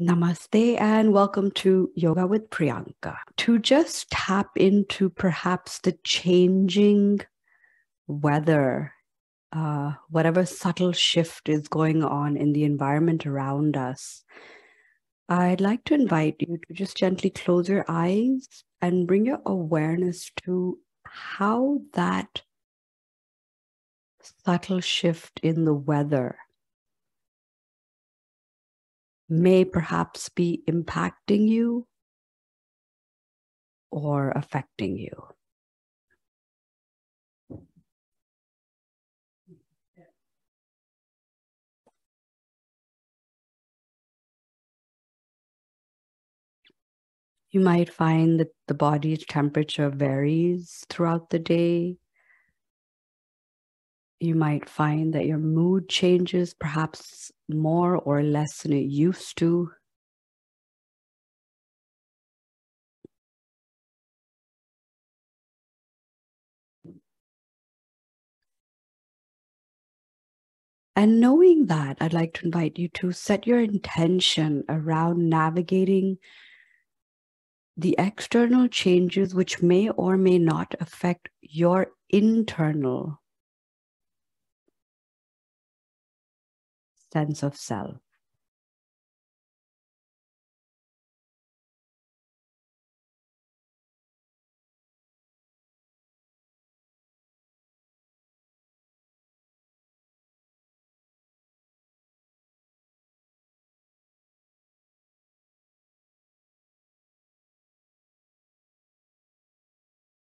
Namaste and welcome to Yoga with Priyanka. To just tap into perhaps the changing weather, whatever subtle shift is going on in the environment around us, I'd like to invite you to just gently close your eyes and bring your awareness to how that subtle shift in the weather may perhaps be impacting you or affecting you. You might find that the body's temperature varies throughout the day. You might find that your mood changes perhaps more or less than it used to. And knowing that, I'd like to invite you to set your intention around navigating the external changes which may or may not affect your internal sense of self.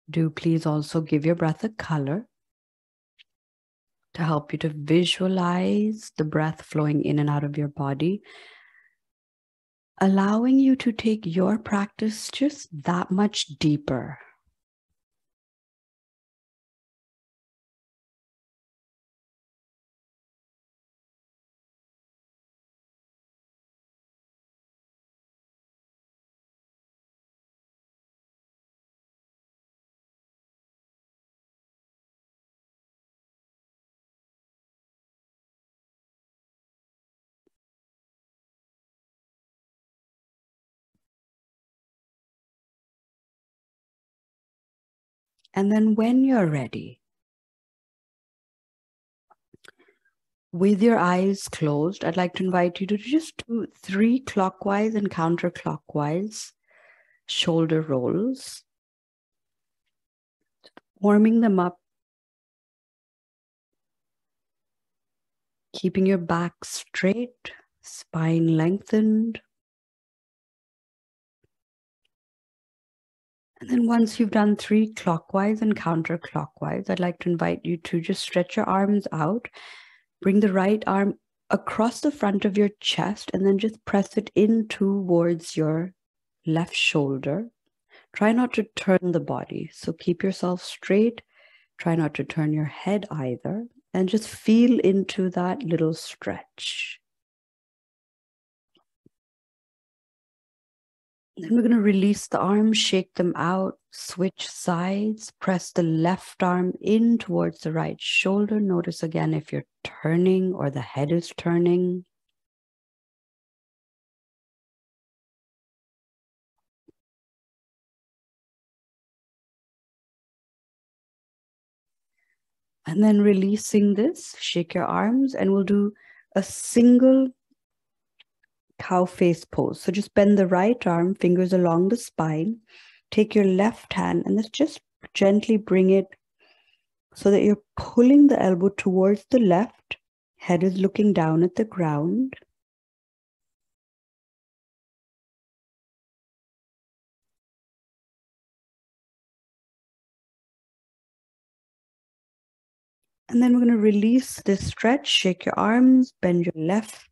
Do please also give your breath a color to help you to visualize the breath flowing in and out of your body, allowing you to take your practice just that much deeper. And then when you're ready, with your eyes closed, I'd like to invite you to just do 3 clockwise and counterclockwise shoulder rolls, warming them up, keeping your back straight, spine lengthened. And then once you've done 3 clockwise and counterclockwise, I'd like to invite you to just stretch your arms out, bring the right arm across the front of your chest, and then just press it in towards your left shoulder. Try not to turn the body. So keep yourself straight. Try not to turn your head either. And just feel into that little stretch. Then we're going to release the arms, shake them out, switch sides, press the left arm in towards the right shoulder. Notice again if you're turning or the head is turning. And then releasing this, shake your arms, and we'll do a single cow face pose. So just bend the right arm, fingers along the spine. Take your left hand and let's just gently bring it so that you're pulling the elbow towards the left. Head is looking down at the ground. And then we're going to release this stretch. Shake your arms, bend your left.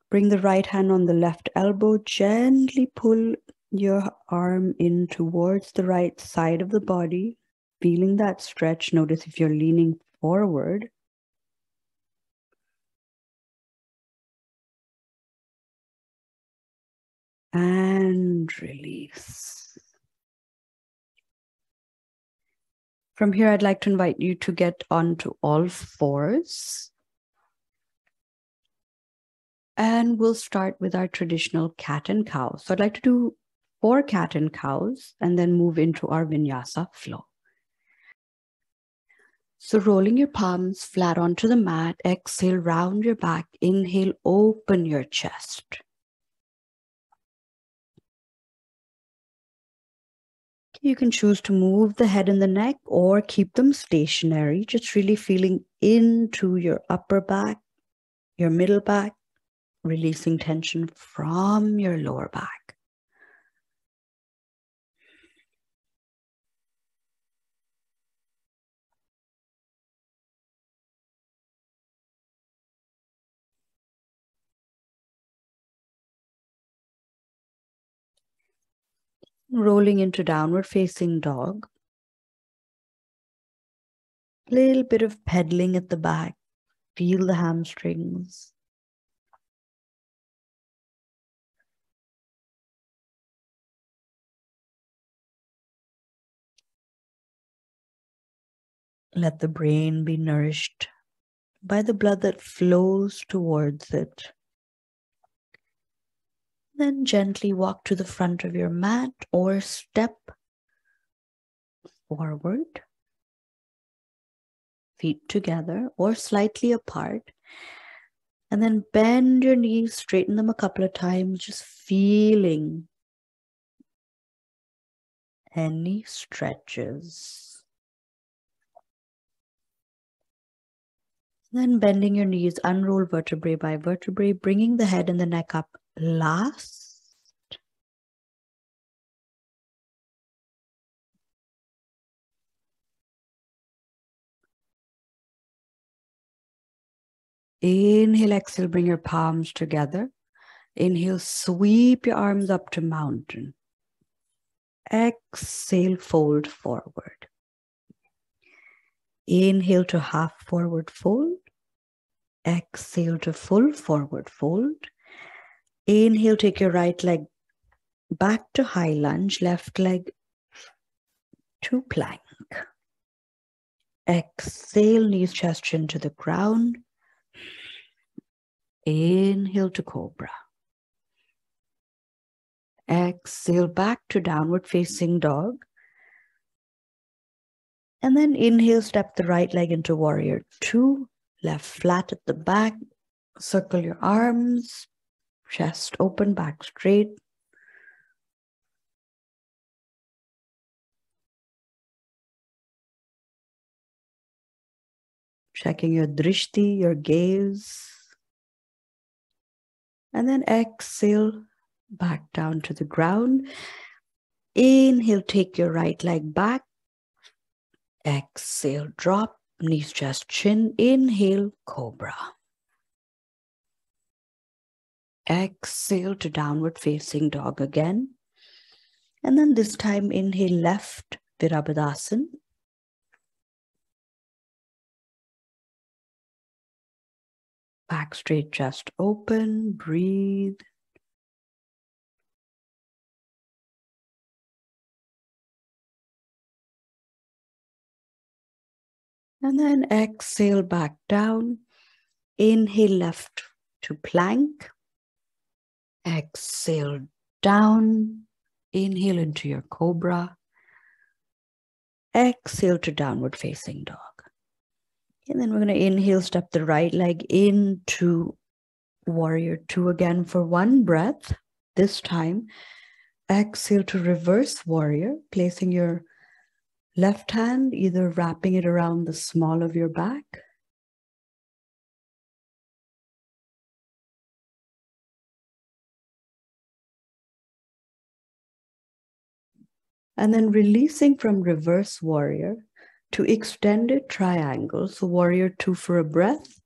Bring the right hand on the left elbow. Gently pull your arm in towards the right side of the body. Feeling that stretch. Notice if you're leaning forward. And release. From here, I'd like to invite you to get onto all fours. And we'll start with our traditional cat and cow. So I'd like to do 4 cat and cows and then move into our vinyasa flow. So rolling your palms flat onto the mat, exhale, round your back, inhale, open your chest. You can choose to move the head and the neck or keep them stationary, just really feeling into your upper back, your middle back, releasing tension from your lower back. Rolling into downward facing dog. Little bit of pedaling at the back. Feel the hamstrings. Let the brain be nourished by the blood that flows towards it. Then gently walk to the front of your mat or step forward. Feet together or slightly apart. And then bend your knees, straighten them a couple of times, just feeling any stretches. Then bending your knees, unroll vertebrae by vertebrae, bringing the head and the neck up last. Inhale, exhale, bring your palms together. Inhale, sweep your arms up to mountain. Exhale, fold forward. Inhale to half forward fold. Exhale to full forward fold. Inhale, take your right leg back to high lunge, left leg to plank. Exhale, knees, chest, chin to the ground. Inhale to cobra. Exhale, back to downward facing dog. And then inhale, step the right leg into warrior 2. Left flat at the back. Circle your arms. Chest open, back straight. Checking your drishti, your gaze. And then exhale, back down to the ground. Inhale, take your right leg back. Exhale, drop, knees, chest, chin. Inhale, cobra. Exhale to downward facing dog again. And then this time, inhale, left, Virabhadasana. Back straight, chest open, breathe. And then exhale, back down. Inhale, left to plank. Exhale, down. Inhale into your cobra. Exhale to downward facing dog. And then we're going to inhale, step the right leg into warrior 2 again for 1 breath. This time, exhale to reverse warrior, placing your left hand, either wrapping it around the small of your back. And then releasing from reverse warrior to extended triangle. So warrior 2 for a breath.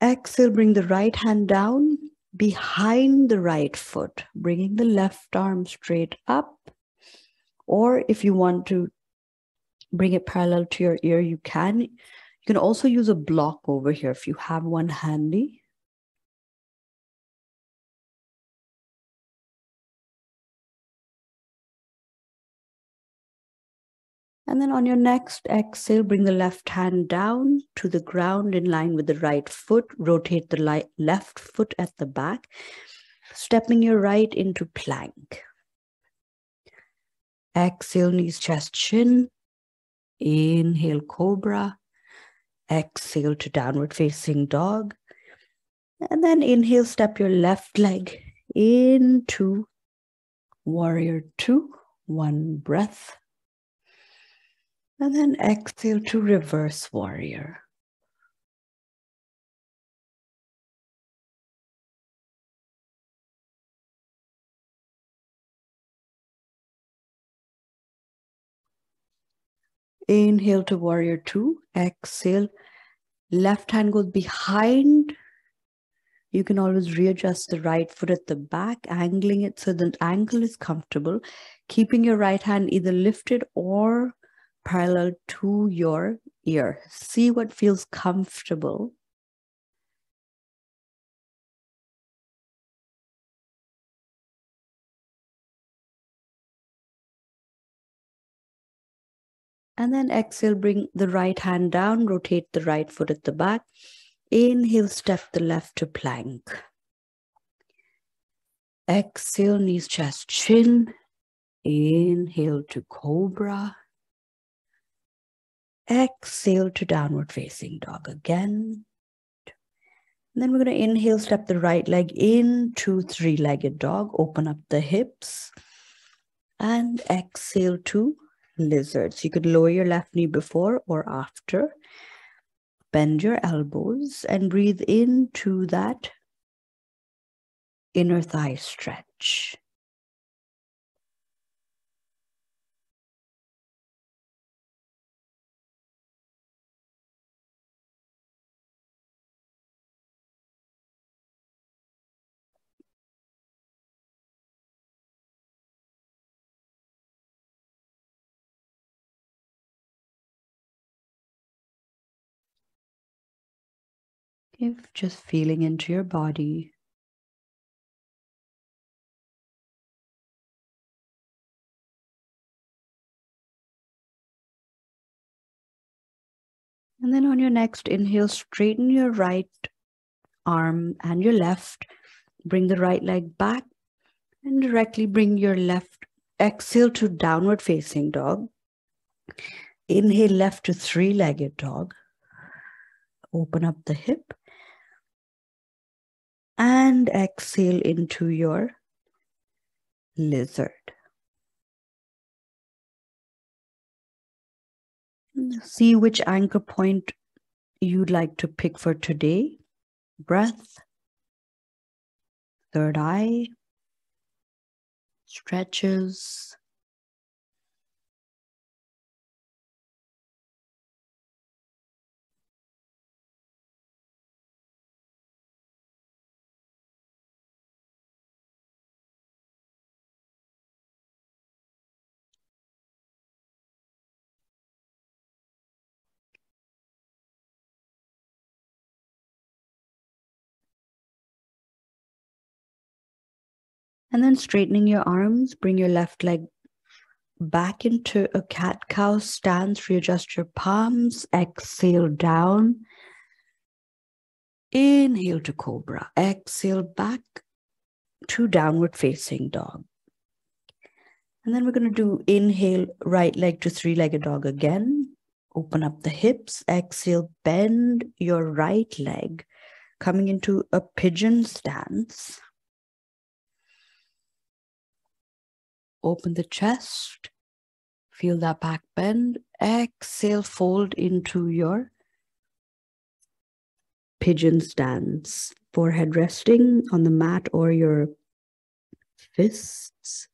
Exhale, bring the right hand down behind the right foot, bringing the left arm straight up. Or if you want to bring it parallel to your ear, you can. You can also use a block over here if you have one handy. And then on your next exhale, bring the left hand down to the ground in line with the right foot. Rotate the left foot at the back, stepping your right into plank. Exhale, knees, chest, chin. Inhale, cobra. Exhale to downward facing dog. And then inhale, step your left leg into warrior two. One breath. And then exhale to reverse warrior. Inhale to warrior two. Exhale. Left hand goes behind. You can always readjust the right foot at the back, angling it so the ankle is comfortable, keeping your right hand either lifted or parallel to your ear. See what feels comfortable. And then exhale, bring the right hand down, rotate the right foot at the back. Inhale, step the left to plank. Exhale, knees, chest, chin. Inhale to cobra. Exhale to downward facing dog again. And then we're going to inhale, step the right leg into three-legged dog. Open up the hips. And exhale to lizard. So you could lower your left knee before or after. Bend your elbows and breathe into that inner thigh stretch. If just feeling into your body. And then on your next inhale, straighten your right arm and your left. Bring the right leg back and directly bring your left. Exhale to downward facing dog. Inhale left to three-legged dog. Open up the hip. And exhale into your lizard. See which anchor point you'd like to pick for today. Breath, third eye, stretches. And then straightening your arms, bring your left leg back into a cat-cow stance. Readjust your palms. Exhale down. Inhale to cobra. Exhale back to downward facing dog. And then we're going to do inhale, right leg to three-legged dog again. Open up the hips. Exhale, bend your right leg, coming into a pigeon stance. Open the chest. Feel that back bend. Exhale, fold into your pigeon stance. Forehead resting on the mat or your fists.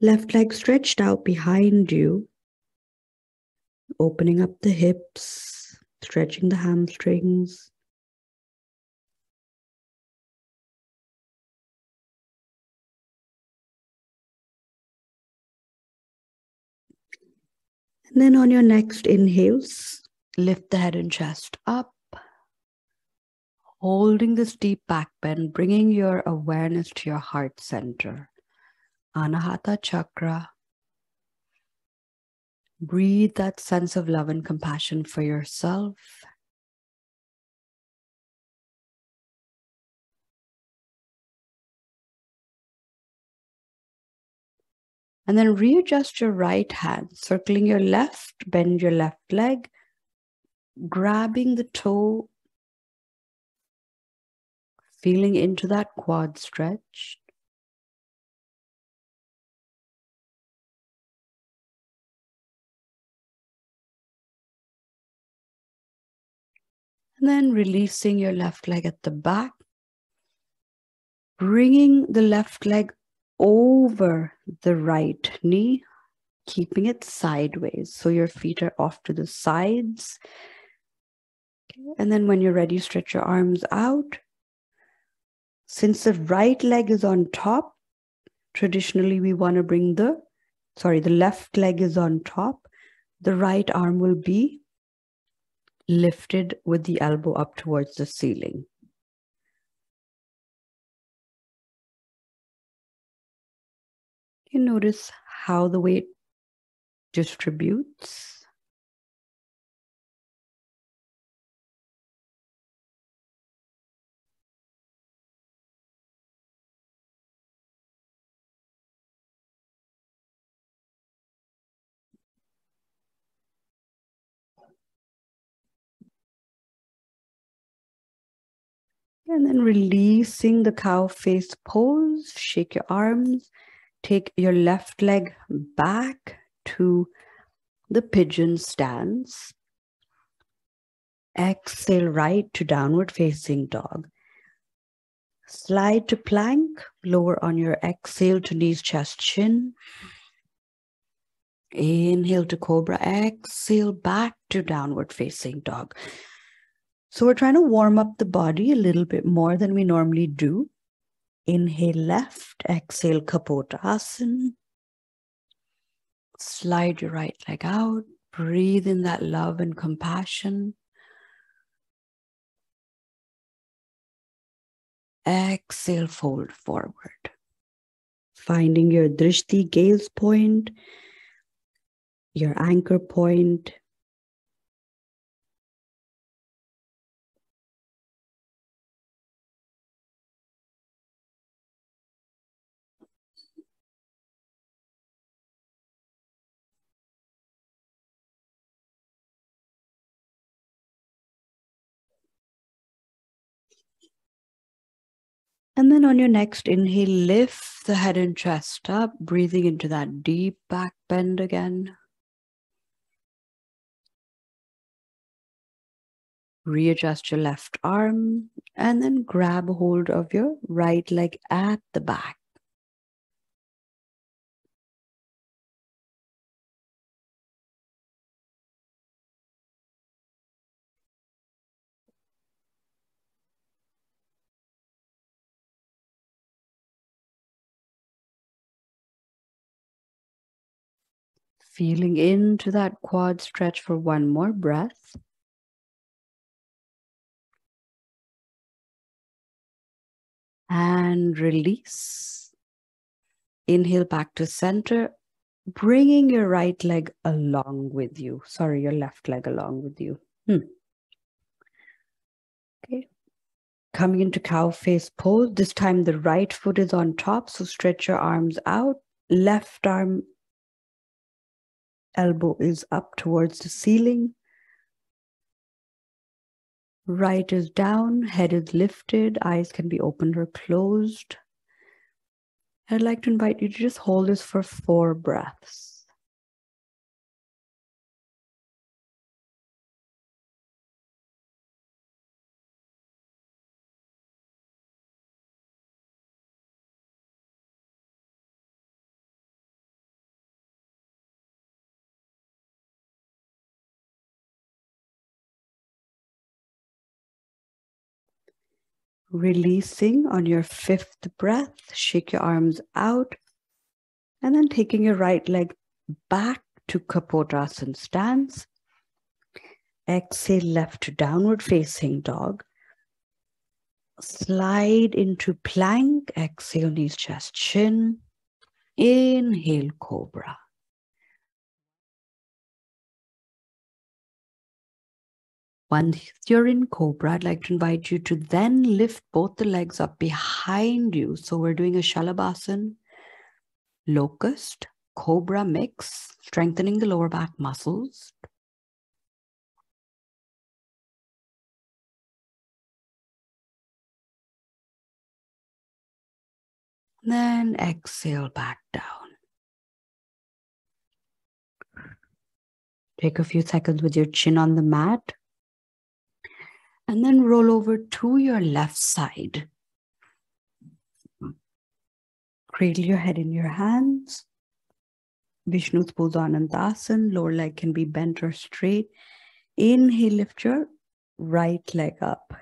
Left leg stretched out behind you. Opening up the hips, stretching the hamstrings. And then on your next inhales, lift the head and chest up. Holding this deep back bend, bringing your awareness to your heart center. Anahata chakra. Breathe that sense of love and compassion for yourself. And then readjust your right hand, circling your left, bend your left leg, grabbing the toe, feeling into that quad stretch. And then releasing your left leg at the back, bringing the left leg over the right knee, keeping it sideways. So your feet are off to the sides. And then when you're ready, stretch your arms out. Since the right leg is on top, traditionally we want to bring the left leg is on top. The right arm will be lifted with the elbow up towards the ceiling. You notice how the weight distributes. And then releasing the cow face pose, shake your arms, take your left leg back to the pigeon stance. Exhale right to downward facing dog. Slide to plank, lower on your exhale to knees, chest, chin. Inhale to cobra, exhale back to downward facing dog. So we're trying to warm up the body a little bit more than we normally do. Inhale left, exhale Kapotasana. Slide your right leg out. Breathe in that love and compassion. Exhale, fold forward. Finding your drishti gaze point, your anchor point. And then on your next inhale, lift the head and chest up, breathing into that deep back bend again. Readjust your left arm and then grab a hold of your right leg at the back. Feeling into that quad stretch for one more breath. And release. Inhale back to center, bringing your right leg along with you. Sorry, your left leg along with you. Okay. Coming into cow face pose. This time the right foot is on top, so stretch your arms out. Left arm, elbow is up towards the ceiling. Right is down, head is lifted, eyes can be opened or closed. I'd like to invite you to just hold this for 4 breaths. Releasing on your 5th breath, shake your arms out, and then taking your right leg back to Kapotasana stance. Exhale left to downward facing dog. Slide into plank. Exhale, knees, chest, chin. Inhale, cobra. Once you're in Cobra, I'd like to invite you to then lift both the legs up behind you. So we're doing a Shalabhasan, Locust, Cobra mix, strengthening the lower back muscles. Then exhale back down. Take a few seconds with your chin on the mat. And then roll over to your left side. Cradle your head in your hands. Vishnu's Bhujanandasan. Lower leg can be bent or straight. Inhale, lift your right leg up.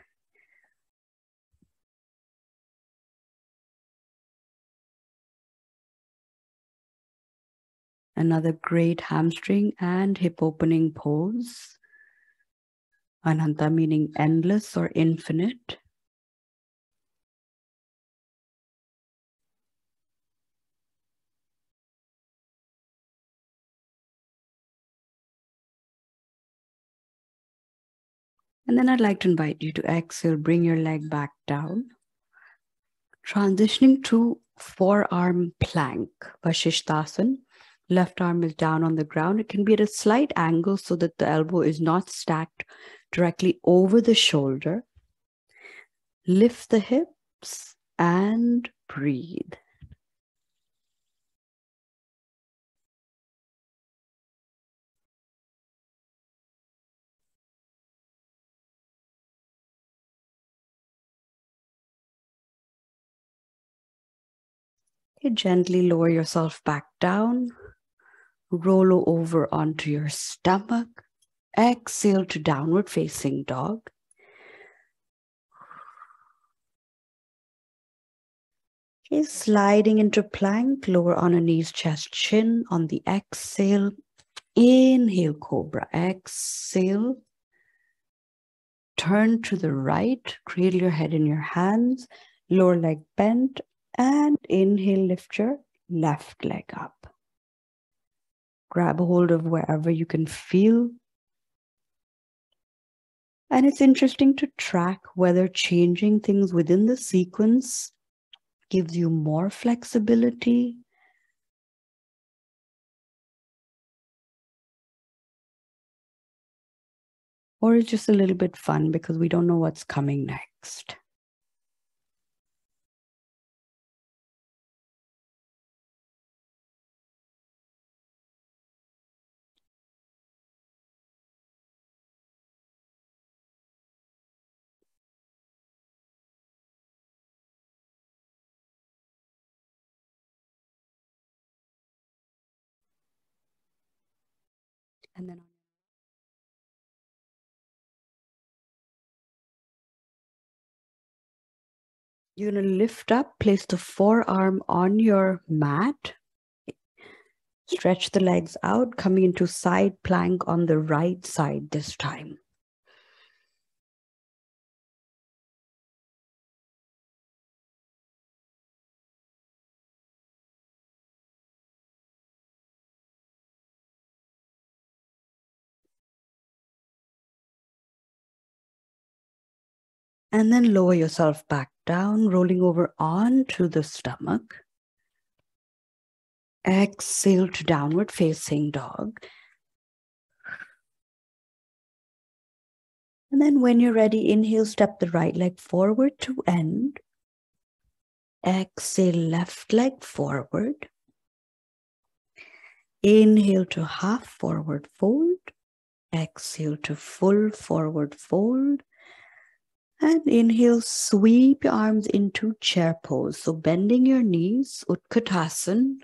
Another great hamstring and hip opening pose. Ananta meaning endless or infinite. And then I'd like to invite you to exhale, bring your leg back down. Transitioning to forearm plank, Vashishthasana. Left arm is down on the ground. It can be at a slight angle so that the elbow is not stacked directly over the shoulder. Lift the hips and breathe. Okay, gently lower yourself back down. Roll over onto your stomach. Exhale to downward facing dog. Okay, sliding into plank, lower on a knees, chest, chin. On the exhale, inhale, cobra. Exhale. Turn to the right, cradle your head in your hands, lower leg bent, and inhale, lift your left leg up. Grab a hold of wherever you can feel. And it's interesting to track whether changing things within the sequence gives you more flexibility or it's just a little bit fun because we don't know what's coming next. And then you're going to lift up, place the forearm on your mat. Stretch the legs out, coming into side plank on the right side this time. And then lower yourself back down, rolling over onto the stomach. Exhale to downward facing dog. And then when you're ready, inhale, step the right leg forward to end. Exhale, left leg forward. Inhale to half forward fold. Exhale to full forward fold. And inhale, sweep your arms into chair pose. So bending your knees, Utkatasana.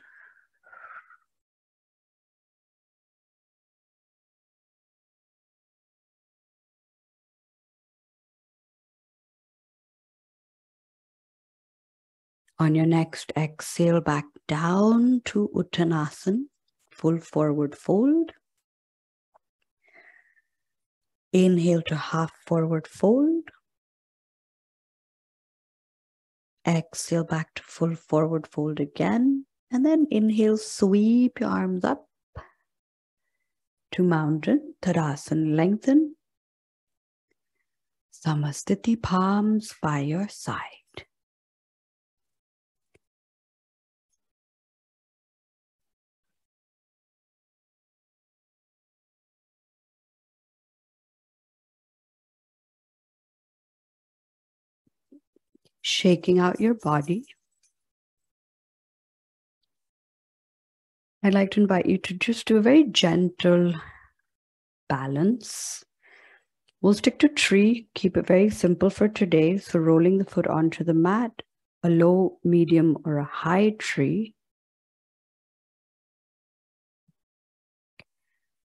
On your next exhale, back down to Uttanasana, full forward fold. Inhale to half forward fold. Exhale back to full forward fold again. And then inhale, sweep your arms up to mountain, Tadasana, lengthen. Samasthiti, palms by your side. Shaking out your body. I'd like to invite you to just do a very gentle balance. We'll stick to tree, keep it very simple for today. So rolling the foot onto the mat, a low, medium, or a high tree.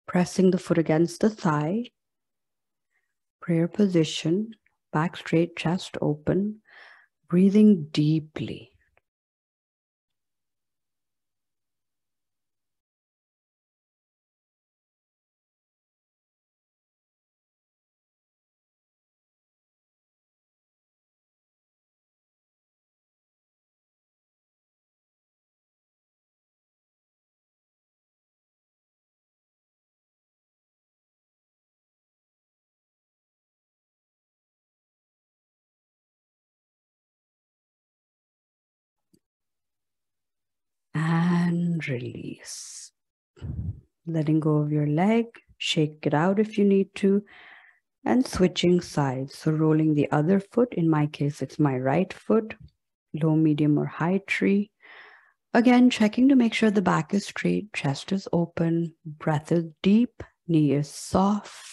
Pressing the foot against the thigh. Prayer position, back straight, chest open. Breathing deeply. And release. Letting go of your leg, shake it out if you need to, and switching sides. So rolling the other foot, in my case, it's my right foot, low, medium, or high tree. Again, checking to make sure the back is straight, chest is open, breath is deep, knee is soft.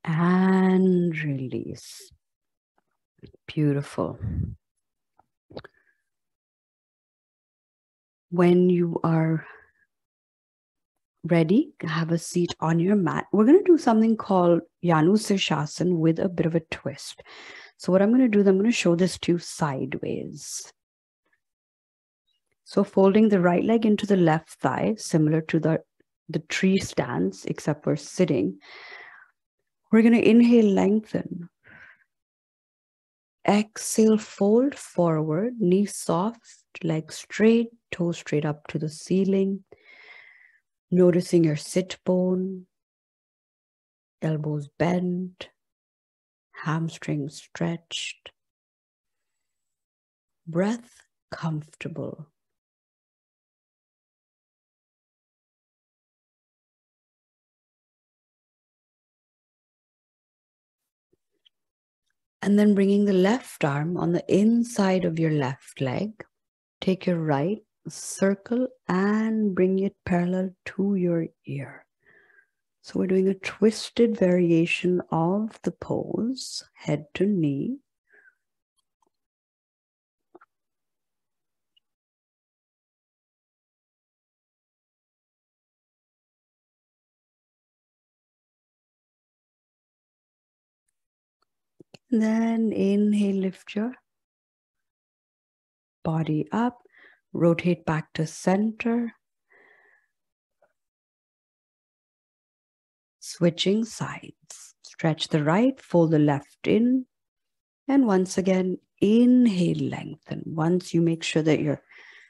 And release. Beautiful. When you are ready, have a seat on your mat. We're going to do something called Janu Sirshasan with a bit of a twist. So what I'm going to do is I'm going to show this to you sideways. So folding the right leg into the left thigh, similar to the tree stance, except we're sitting. We're going to inhale, lengthen. Exhale, fold forward, knee soft, leg straight, toes straight up to the ceiling. Noticing your sit bone, elbows bent, hamstrings stretched. Breath comfortable. And then bringing the left arm on the inside of your left leg. Take your right, circle, and bring it parallel to your ear. So we're doing a twisted variation of the pose, head to knee. Then inhale, lift your body up, rotate back to center. Switching sides. Stretch the right, fold the left in, and once again, inhale, lengthen. Once you make sure that your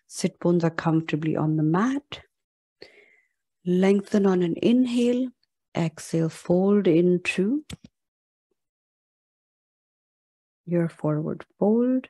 sit bones are comfortably on the mat, lengthen on an inhale, exhale, fold into your forward fold.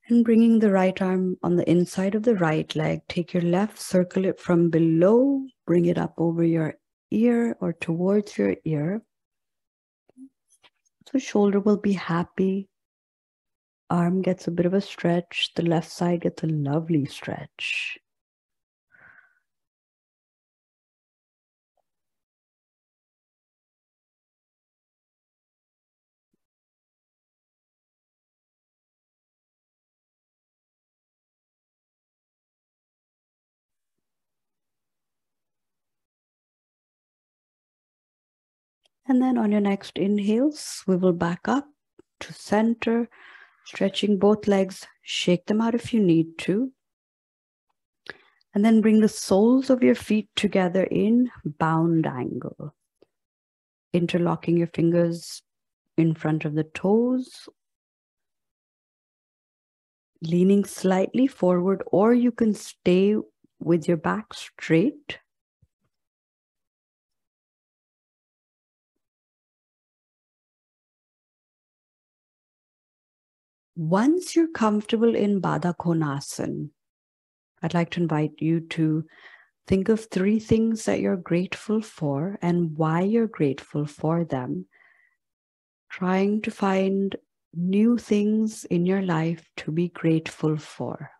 And bringing the right arm on the inside of the right leg, take your left, circle it from below, bring it up over your ear or towards your ear. So shoulder will be happy, arm gets a bit of a stretch. The left side gets a lovely stretch. And then on your next inhale, swivel back up to center, stretching both legs. Shake them out if you need to. And then bring the soles of your feet together in bound angle. Interlocking your fingers in front of the toes. Leaning slightly forward, or you can stay with your back straight. Once you're comfortable in Baddha Konasana, I'd like to invite you to think of 3 things that you're grateful for and why you're grateful for them. Trying to find new things in your life to be grateful for.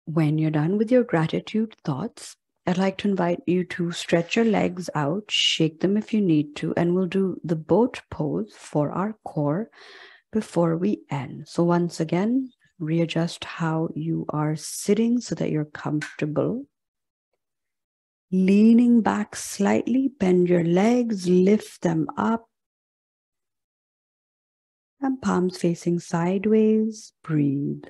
When you're done with your gratitude thoughts, I'd like to invite you to stretch your legs out, shake them if you need to, and we'll do the boat pose for our core before we end. So once again, readjust how you are sitting so that you're comfortable. Leaning back slightly, bend your legs, lift them up, and palms facing sideways, breathe.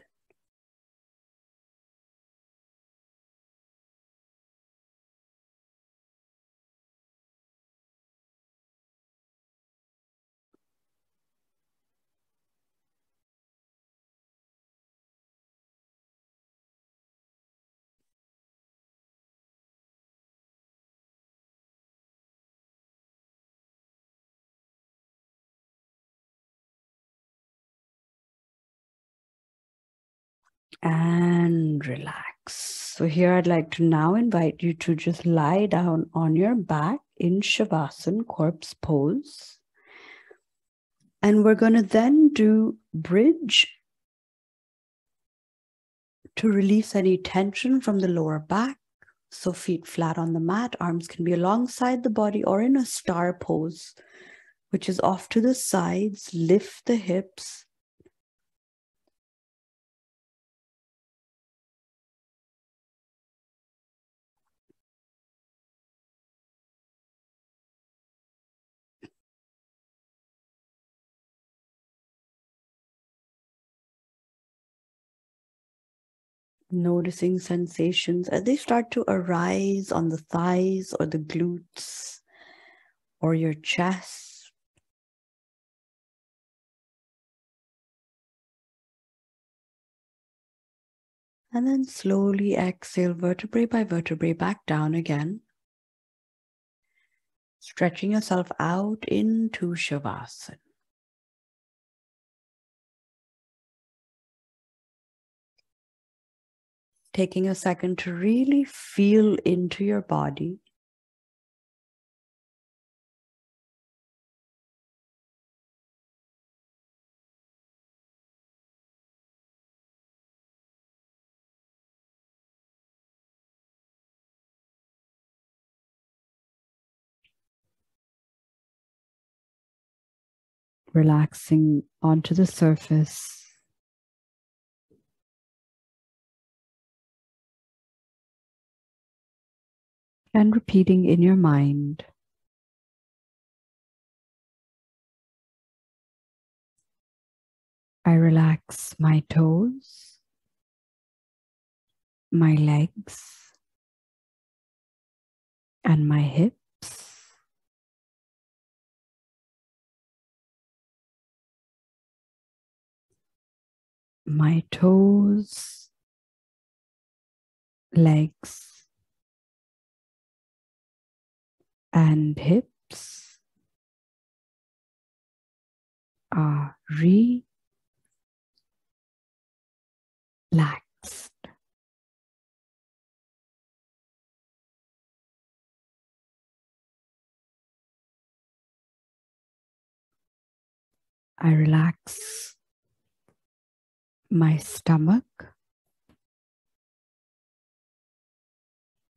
And relax. So here I'd like to now invite you to just lie down on your back in Shavasana, corpse pose. And we're going to then do bridge to release any tension from the lower back. So feet flat on the mat, arms can be alongside the body or in a star pose, which is off to the sides. Lift the hips. Noticing sensations as they start to arise on the thighs or the glutes or your chest. And then slowly exhale vertebrae by vertebrae back down again. Stretching yourself out into Shavasana. Taking a second to really feel into your body. Relaxing onto the surface. And repeating in your mind. I relax my toes, my legs, and my hips. My toes, legs, and hips are relaxed. I relax my stomach,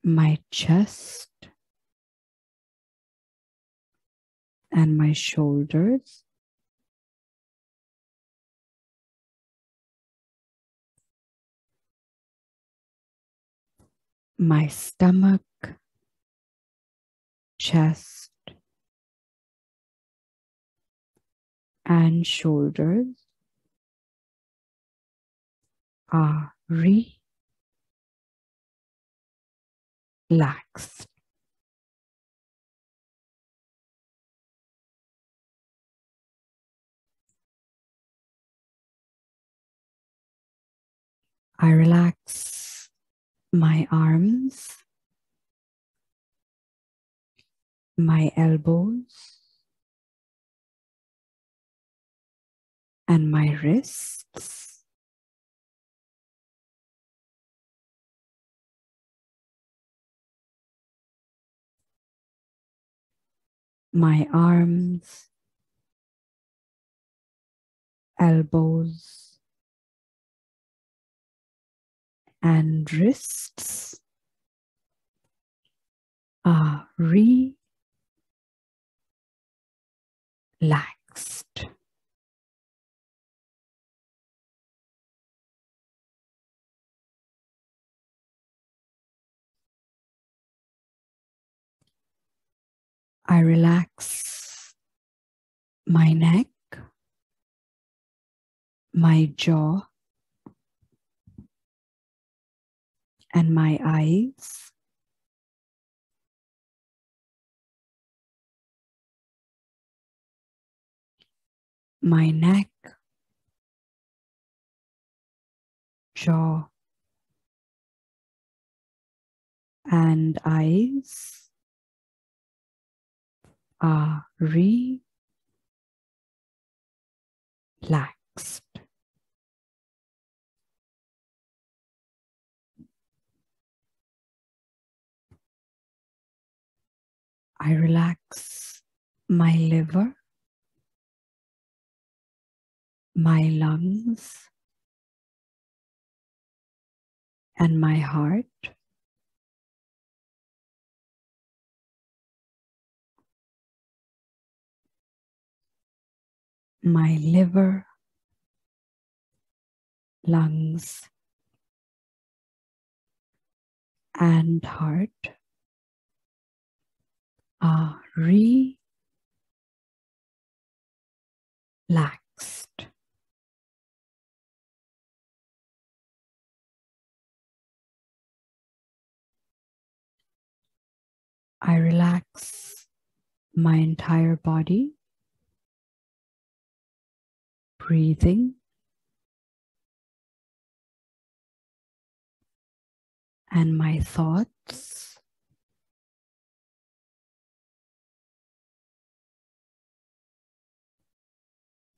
my chest, and my shoulders. My stomach, chest, and shoulders are relaxed. I relax my arms, my elbows, and my wrists. My arms, elbows, and wrists are relaxed. I relax my neck, my jaw, and my eyes. My neck, jaw, and eyes are relaxed. I relax my liver, my lungs, and my heart. My liver, lungs, and heart are relaxed. I relax my entire body, breathing, and my thoughts.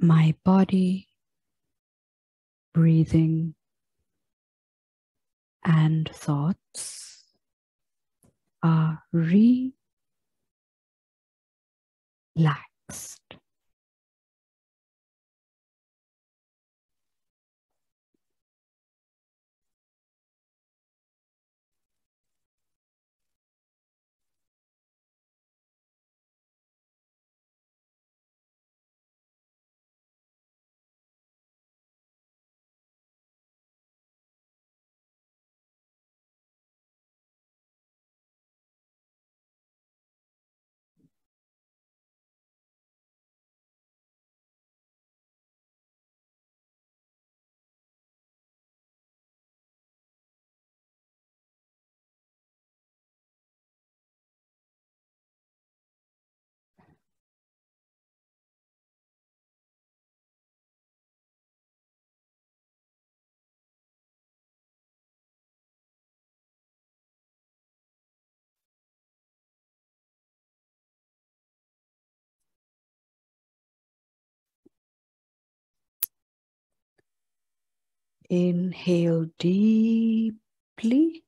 My body, breathing, and thoughts are relaxed. Inhale deeply.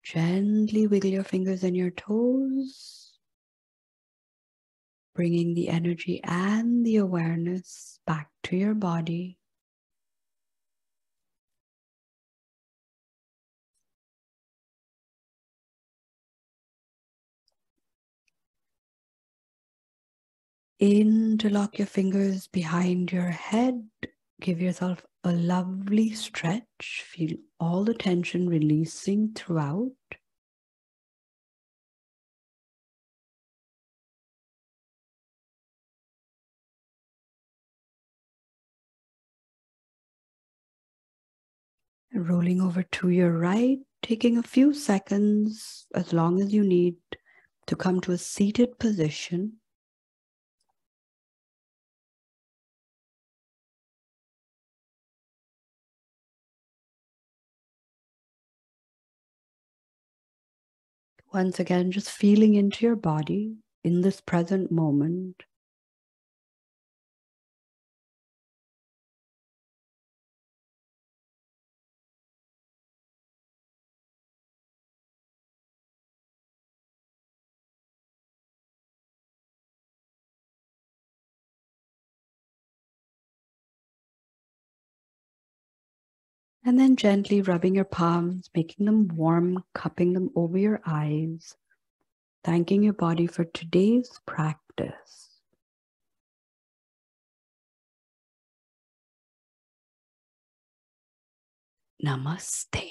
Gently wiggle your fingers and your toes, bringing the energy and the awareness back to your body. Interlock your fingers behind your head. Give yourself a lovely stretch. Feel all the tension releasing throughout. Rolling over to your right, taking a few seconds, as long as you need, to come to a seated position. Once again, just feeling into your body in this present moment. And then gently rubbing your palms, making them warm, cupping them over your eyes, thanking your body for today's practice. Namaste.